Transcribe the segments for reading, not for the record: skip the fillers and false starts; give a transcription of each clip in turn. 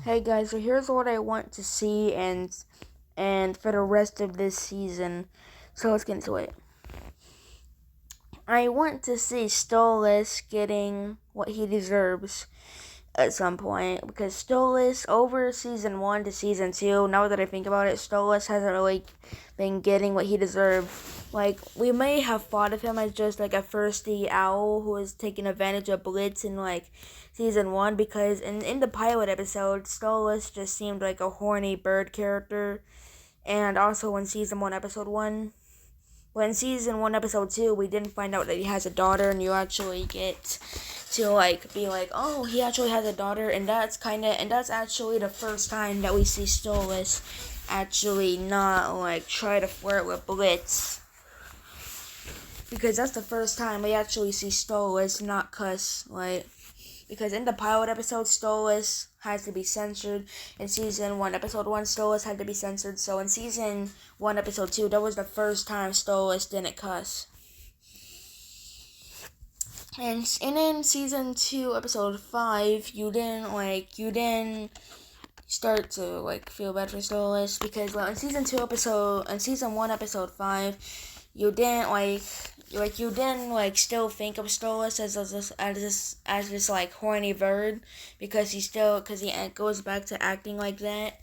Hey guys, so here's what I want to see and for the rest of this season. So let's get into it. I want to see Stolas getting what he deserves at some point because Stolas over season 1 to season 2, now that I think about it, Stolas hasn't really been getting what he deserved. Like, we may have thought of him as just like a thirsty owl who was taking advantage of Blitz in like season 1 because in the pilot episode, Stolas just seemed like a horny bird character. And also in season 1, episode 1, when season 1 episode 2 we didn't find out that he has a daughter, and you actually get to like be like, oh, he actually has a daughter. And that's actually the first time that we see Stolas actually not like try to flirt with Blitz, because that's the first time we actually see Stolas not cuss, like, because in the pilot episode, Stolas has to be censored. In season 1, episode 1, Stolas had to be censored. So in season 1, episode 2, that was the first time Stolas didn't cuss. And in season 2, episode 5, you didn't start to like feel bad for Stolas because, well, in season 1, episode 5, you didn't you didn't still think of Stolas as this like horny bird, because he goes back to acting like that.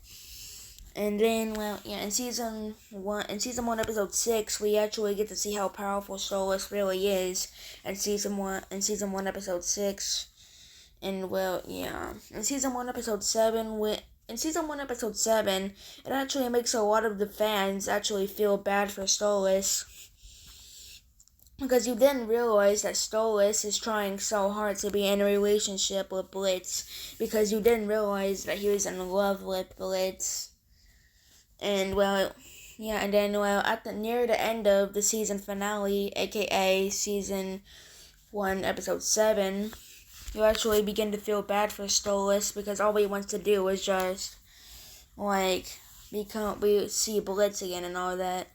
And then, well, yeah, in season 1, episode 6, we actually get to see how powerful Stolas really is. In season 1, episode 6, and, well, yeah, in season 1, episode 7, it actually makes a lot of the fans actually feel bad for Stolas, because you didn't realize that Stolas is trying so hard to be in a relationship with Blitz, because you didn't realize that he was in love with Blitz. And, well, yeah, and then, well, near the end of the season finale, aka season 1, episode 7, you actually begin to feel bad for Stolas, because all he wants to do is just we see Blitz again and all that.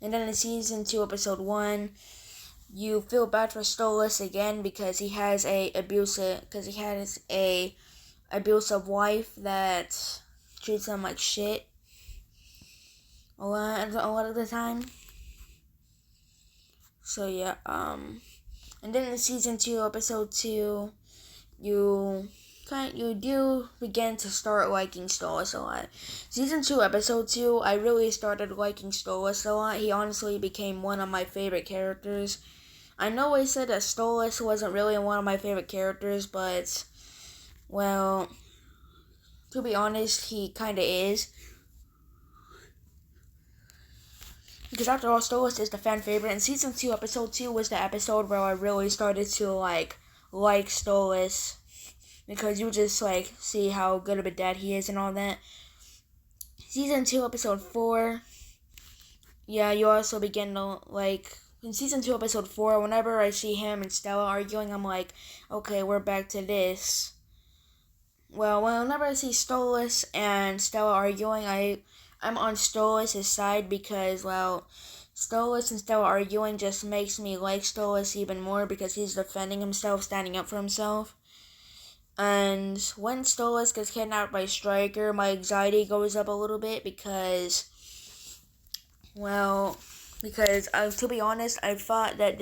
And then in season 2, episode 1, you feel bad for Stolas again because he has a abusive wife that treats him like shit a lot of the time. So yeah, and then in season 2, episode 2, you you do begin to start liking Stolas a lot. Season 2, episode 2, I really started liking Stolas a lot. He honestly became one of my favorite characters. I know I said that Stolas wasn't really one of my favorite characters, but, well, to be honest, he kinda is. Because after all, Stolas is the fan favorite, and season 2, episode 2 was the episode where I really started to, like Stolas. Because you just, see how good of a dad he is and all that. Season 2, episode 4, yeah, you also begin to, in season 2, episode 4, whenever I see him and Stella arguing, I'm like, okay, we're back to this. Well, whenever I see Stolas and Stella arguing, I'm on Stolas' side because, well, Stolas and Stella arguing just makes me like Stolas even more because he's defending himself, standing up for himself. And when Stolas gets kidnapped by Stryker, my anxiety goes up a little bit because, well, to be honest, I thought that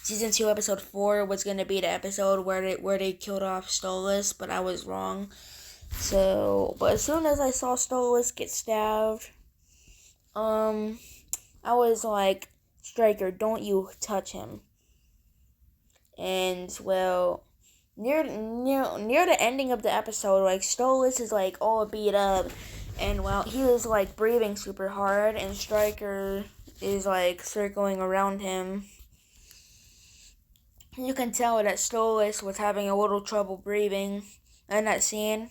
season 2, episode 4 was gonna be the episode where they killed off Stolas, but I was wrong. So, but as soon as I saw Stolas get stabbed, I was like, Stryker, don't you touch him. And, well, near the ending of the episode, Stolas is all beat up, and, well, he was breathing super hard, and Stryker is circling around him. You can tell that Stolas was having a little trouble breathing in that scene,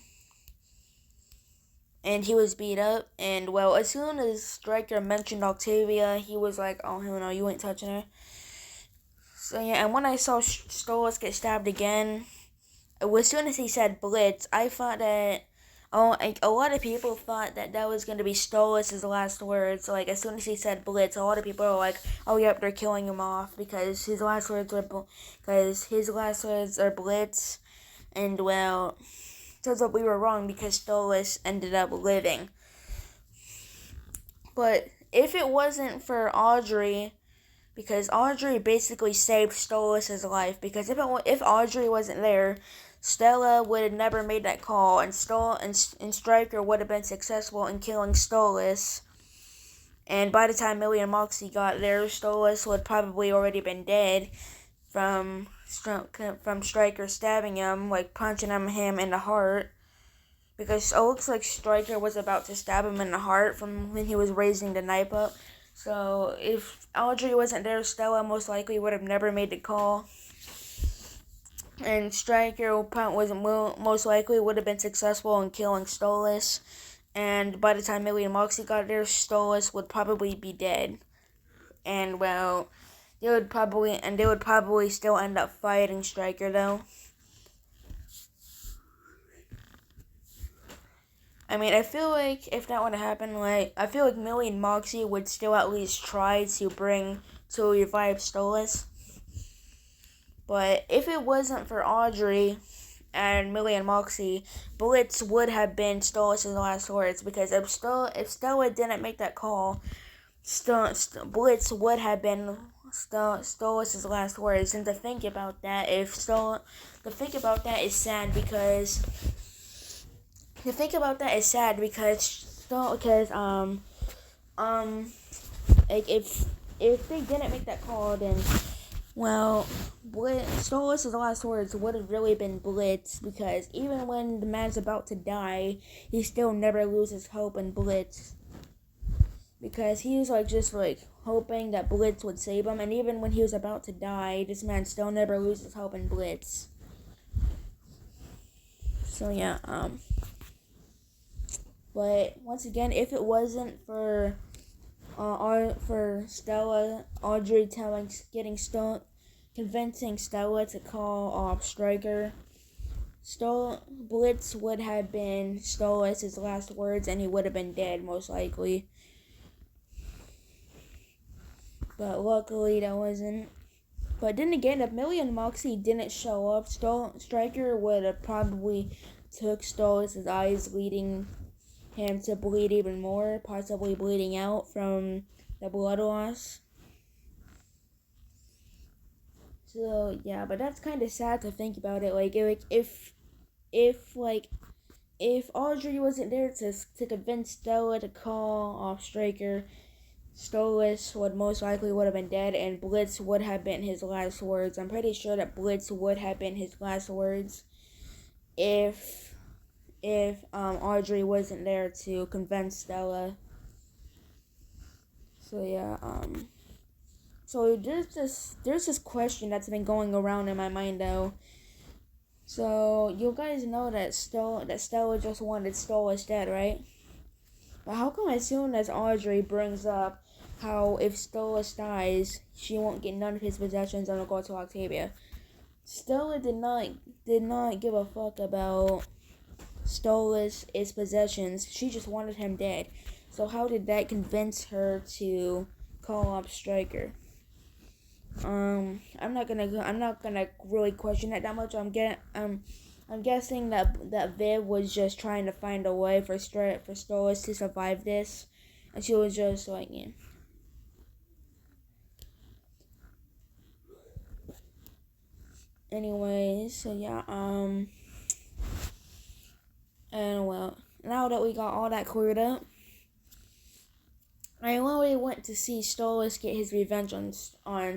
and he was beat up. And, well, as soon as Stryker mentioned Octavia, he was like, oh, hell no, you ain't touching her. So yeah, and when I saw Stolas get stabbed again, as soon as he said Blitz, I thought that a lot of people thought that was gonna be Stolas' last words. So, as soon as he said Blitz, a lot of people were like, "Oh, yep, they're killing him off because his last words are Blitz." And well, turns out we were wrong because Stolas ended up living. But if it wasn't for Audrey, because Audrey basically saved Stolas' life, because if Audrey wasn't there, Stella would have never made that call, and Stryker would have been successful in killing Stolas. And by the time Millie and Moxie got there, Stolas would probably already been dead from Stryker stabbing him, like punching him in the heart. Because it looks like Stryker was about to stab him in the heart from when he was raising the knife up. So if Audrey wasn't there, Stella most likely would have never made the call. And Stryker was most likely would have been successful in killing Stolas. And by the time Millie and Moxie got there, Stolas would probably be dead. And well, they would probably still end up fighting Stryker though. I mean, I feel like if that would have happened, I feel like Millie and Moxie would still at least try to revive Stolas. But if it wasn't for Audrey and Millie and Moxie, Blitz would have been Stolas' last words, because if Stella didn't make that call, Blitz would have been Stolas' last words. And to think about that is sad because like if they didn't make that call, then well, Stolas' last words would have really been Blitz, because even when the man's about to die, he still never loses hope in Blitz. Because he was just hoping that Blitz would save him, and even when he was about to die, this man still never loses hope in Blitz. So yeah, but once again, if it wasn't for Stella, Audrey convincing Stella to call off Stryker, Blitz would have been Stolas' last words, and he would have been dead most likely. But luckily that wasn't. But then again, if Millie and Moxie didn't show up, Stryker would have probably took Stolas' eyes, leading him to bleed even more, possibly bleeding out from the blood loss. So yeah, but that's kind of sad to think about it. If Audrey wasn't there to convince Stella to call off Stryker, Stolas would most likely would have been dead, and Blitz would have been his last words. I'm pretty sure that Blitz would have been his last words if Audrey wasn't there to convince Stella. So yeah, so there's this question that's been going around in my mind though. So you guys know that Stella just wanted Stolas dead, right? But how come as soon as Audrey brings up how if Stolas dies, she won't get none of his possessions and will go to Octavia? Stella did not give a fuck about Stolas' possessions. She just wanted him dead. So how did that convince her to call up Stryker? I'm not gonna really question that much. I'm guessing that Viv was just trying to find a way for Stolas to survive this, and she was just like, yeah. Anyways, so yeah, and well, now that we got all that cleared up, I already went to see Stolas get his revenge on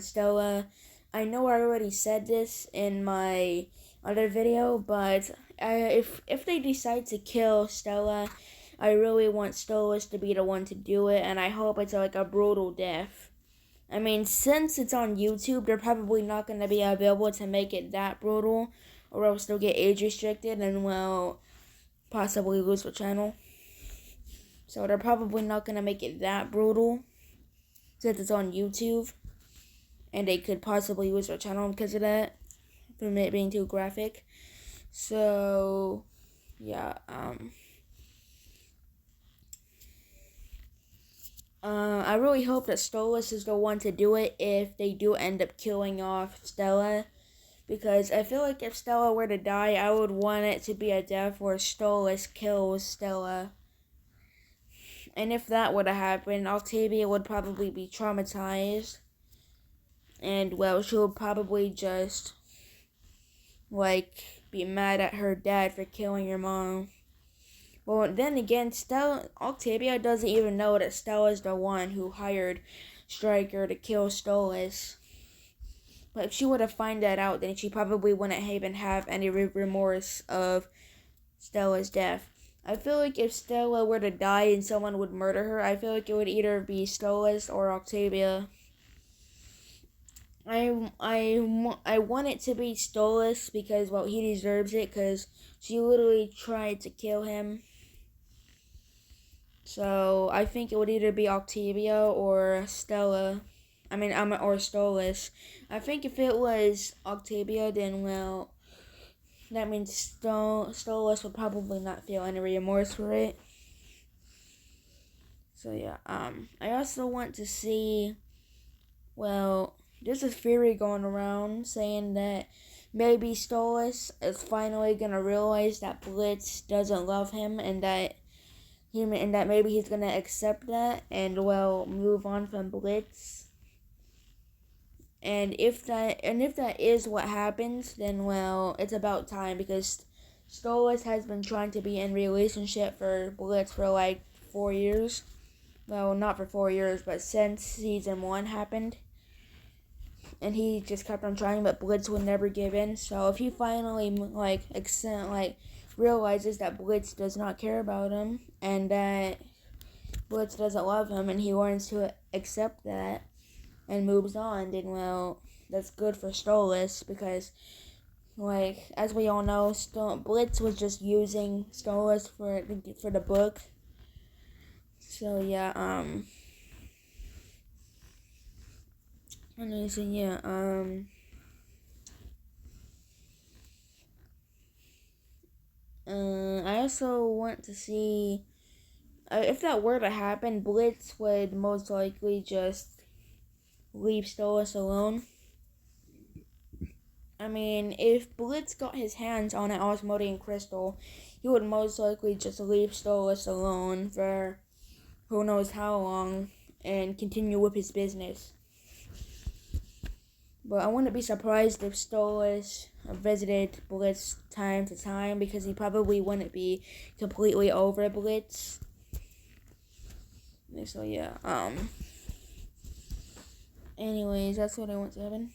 Stella. I know I already said this in my other video, but if they decide to kill Stella, I really want Stolas to be the one to do it, and I hope it's like a brutal death. I mean, since it's on YouTube, they're probably not going to be available to make it that brutal, or else they'll get age restricted and, well, possibly lose the channel. So they're probably not going to make it that brutal, since it's on YouTube, and they could possibly lose their channel because of that, from it being too graphic. So, yeah, I really hope that Stolas is the one to do it if they do end up killing off Stella, Because I feel like if Stella were to die, I would want it to be a death where Stolas kills Stella. And if that were to happen, Octavia would probably be traumatized. And, well, she would probably just, be mad at her dad for killing her mom. Well, then again, Octavia doesn't even know that Stella's the one who hired Stryker to kill Stolas. But if she were to find that out, then she probably wouldn't even have any remorse of Stella's death. I feel like if Stella were to die and someone would murder her, I feel like it would either be Stolas or Octavia. I want it to be Stolas because, well, he deserves it because she literally tried to kill him. So I think it would either be Octavia or Stella. Or Stolas. I think if it was Octavia, then, well, that means Stolas would probably not feel any remorse for it. So yeah, I also want to see, well, there's a theory going around saying that maybe Stolas is finally gonna realize that Blitz doesn't love him and that maybe he's gonna accept that and, well, move on from Blitz. And if that is what happens, then, well, it's about time because Stolas has been trying to be in relationship for Blitz for 4 years. Well, not for 4 years, but since season 1 happened. And he just kept on trying, but Blitz would never give in. So if he finally realizes that Blitz does not care about him and that Blitz doesn't love him, and he learns to accept that and moves on, then, well, that's good for Stolas because, as we all know, Blitz was just using Stolas for the book. So yeah, I also want to see if that were to happen, Blitz would most likely just leave Stolas alone. I mean, if Blitz got his hands on an Osmodian crystal, he would most likely just leave Stolas alone for who knows how long and continue with his business. But I wouldn't be surprised if Stolas visited Blitz time to time because he probably wouldn't be completely over Blitz. So yeah, anyways, that's what I want to happen.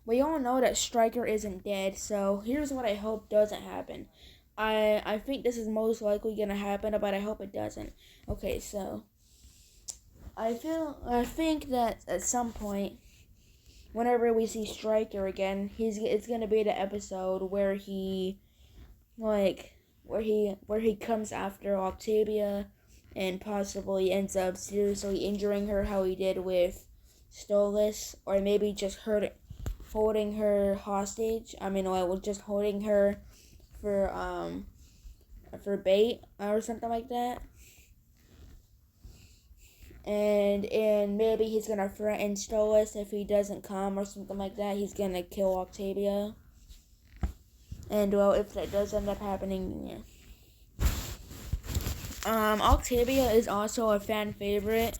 We all know that Stryker isn't dead, so here's what I hope doesn't happen. I think this is most likely gonna happen, but I hope it doesn't. Okay, so I think that at some point, whenever we see Stryker again, it's gonna be the episode where he comes after Octavia and possibly ends up seriously injuring her, how he did with Stolas, or maybe just holding her hostage. Just holding her for bait or something like that. And maybe he's gonna threaten Stolas if he doesn't come or something like that. He's gonna kill Octavia. And, well, if that does end up happening, yeah. Octavia is also a fan favorite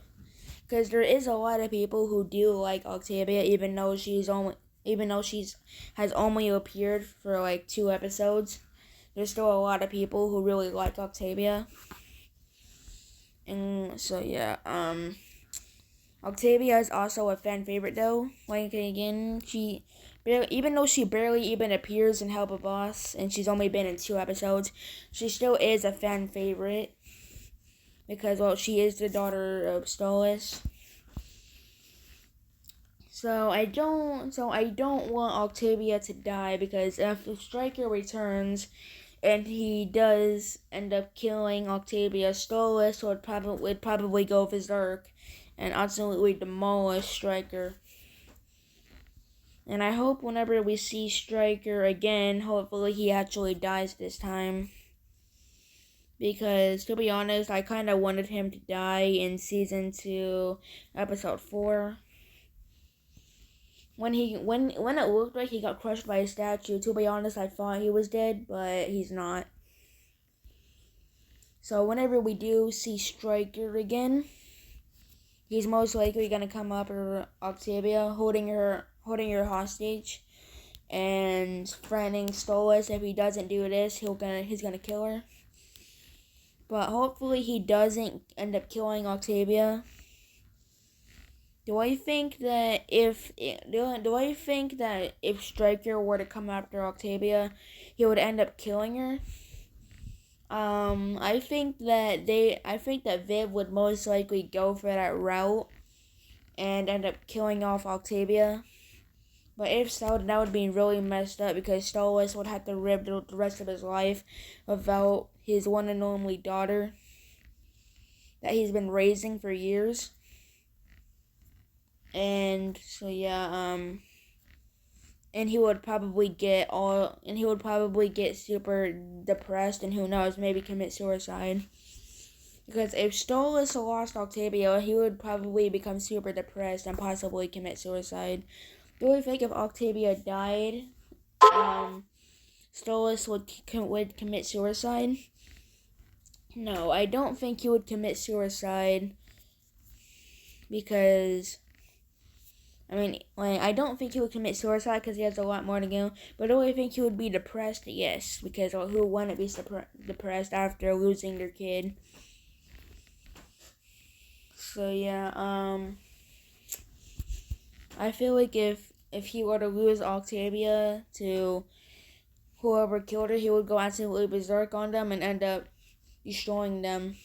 because there is a lot of people who do like Octavia, even though she has only appeared for 2 episodes. There's still a lot of people who really like Octavia. And so yeah, Octavia is also a fan favorite though. Even though she barely even appears in Help a Boss, and she's only been in 2 episodes, she still is a fan favorite because, well, she is the daughter of Stolas. So I don't want Octavia to die because if Stryker returns and he does end up killing Octavia, Stolas would probably go berserk and absolutely demolish Stryker. And I hope whenever we see Stryker again, hopefully he actually dies this time. Because, to be honest, I kind of wanted him to die in Season 2, Episode 4. when it looked like he got crushed by a statue, to be honest, I thought he was dead, but he's not. So whenever we do see Stryker again, he's most likely gonna come up or Octavia holding her hostage and threatening Stolas. If he doesn't do this, he's gonna kill her. But hopefully he doesn't end up killing Octavia. Do I think that if Stryker were to come after Octavia, he would end up killing her? I think that Viv would most likely go for that route and end up killing off Octavia. But if so, then that would be really messed up because Stolas would have to live the rest of his life without his one and only daughter that he's been raising for years. And so yeah, and he would probably get super depressed and who knows, maybe commit suicide. Because if Stolas lost Octavia, he would probably become super depressed and possibly commit suicide. Do you think if Octavia died, Stolas would commit suicide? No, I don't think he would commit suicide because I don't think he would commit suicide because he has a lot more to go. But do I think he would be depressed? Yes, because who wouldn't be depressed after losing their kid? So yeah, I feel like if he were to lose Octavia to whoever killed her, he would go absolutely berserk on them and end up destroying them.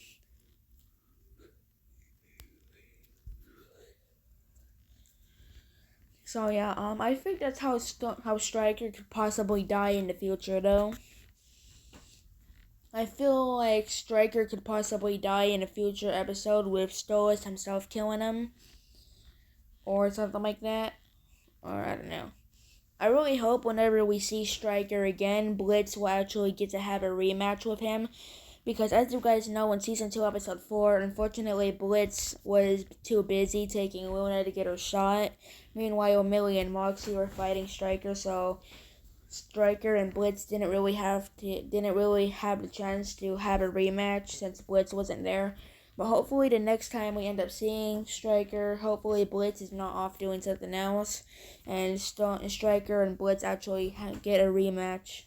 So yeah, I think that's how Stryker could possibly die in the future, though. I feel like Stryker could possibly die in a future episode with Stolas himself killing him, or something like that, or I don't know. I really hope whenever we see Stryker again, Blitz will actually get to have a rematch with him. Because as you guys know, in Season 2, Episode 4, unfortunately, Blitz was too busy taking Luna to get her shot. Meanwhile, Millie and Moxie were fighting Stryker, so Stryker and Blitz didn't really have the chance to have a rematch since Blitz wasn't there. But hopefully the next time we end up seeing Stryker, hopefully Blitz is not off doing something else, and Stryker and Blitz actually get a rematch.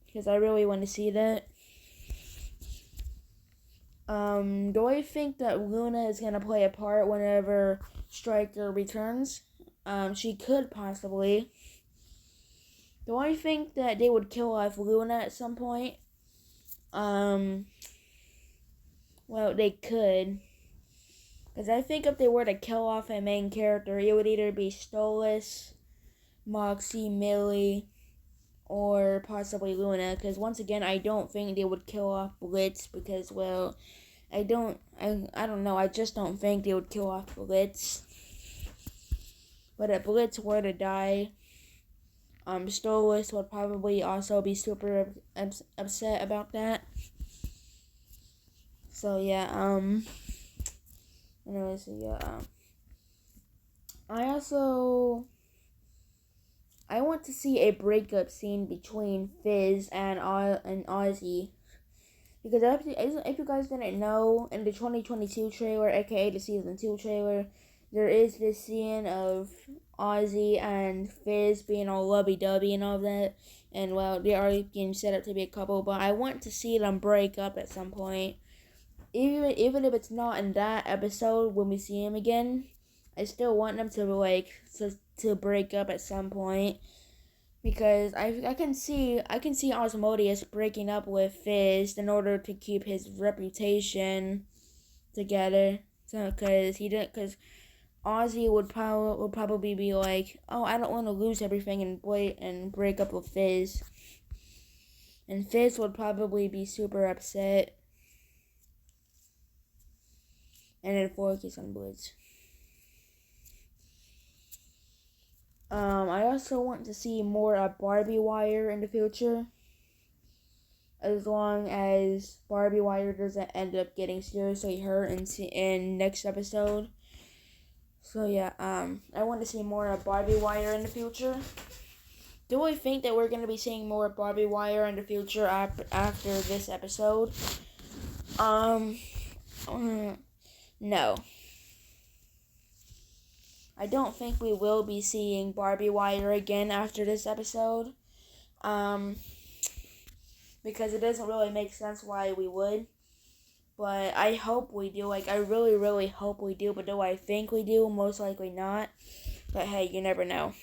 Because I really want to see that. Do I think that Luna is gonna play a part whenever Stryker returns? She could possibly. Do I think that they would kill off Luna at some point? Well, they could. Because I think if they were to kill off a main character, it would either be Stolas, Moxie, Millie, or possibly Luna. Because once again, I don't think they would kill off Blitz because, well, I don't know. I just don't think they would kill off Blitz. But if Blitz were to die, Stolas would probably also be super upset about that. So yeah, anyways, so yeah, I want to see a breakup scene between Fizz and Ozzy. Because if you guys didn't know, in the 2022 trailer, aka the Season 2 trailer, there is this scene of Ozzy and Fizz being all lovey-dovey and all that. And, well, they are getting set up to be a couple, but I want to see them break up at some point. Even if it's not in that episode when we see him again, I still want them to break up at some point. Because I can see Osmodeus breaking up with Fizz in order to keep his reputation together. So because Ozzy would probably be like, oh, I don't want to lose everything and break up with Fizz. And Fizz would probably be super upset. And then focus on Blitz. I also want to see more of Barbie Wire in the future. As long as Barbie Wire doesn't end up getting seriously hurt in next episode. So yeah, I want to see more of Barbie Wire in the future. Do we think that we're gonna be seeing more Barbie Wire in the future after this episode? Um, no. I don't think we will be seeing Barbie Wire again after this episode. Um, because it doesn't really make sense why we would. But I hope we do. Like, I really, really hope we do. But do I think we do? Most likely not. But hey, you never know.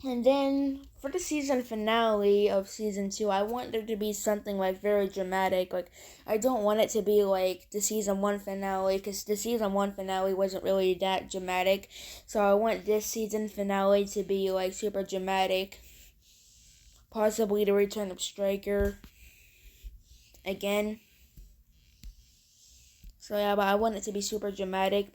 And then for the season finale of season 2, I want there to be something like very dramatic. Like, I don't want it to be like the season 1 finale, because the season 1 finale wasn't really that dramatic. So I want this season finale to be like super dramatic. Possibly the return of Striker again. So yeah, but I want it to be super dramatic.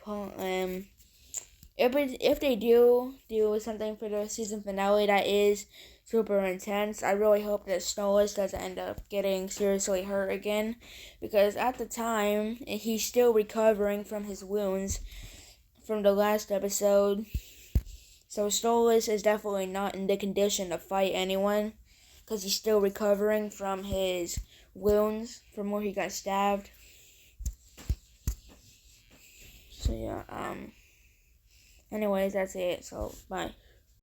If they do something for the season finale that is super intense, I really hope that Snowless doesn't end up getting seriously hurt again, because at the time he's still recovering from his wounds from the last episode. So Snowless is definitely not in the condition to fight anyone, because he's still recovering from his wounds from where he got stabbed. So yeah, anyways, that's it. So, bye.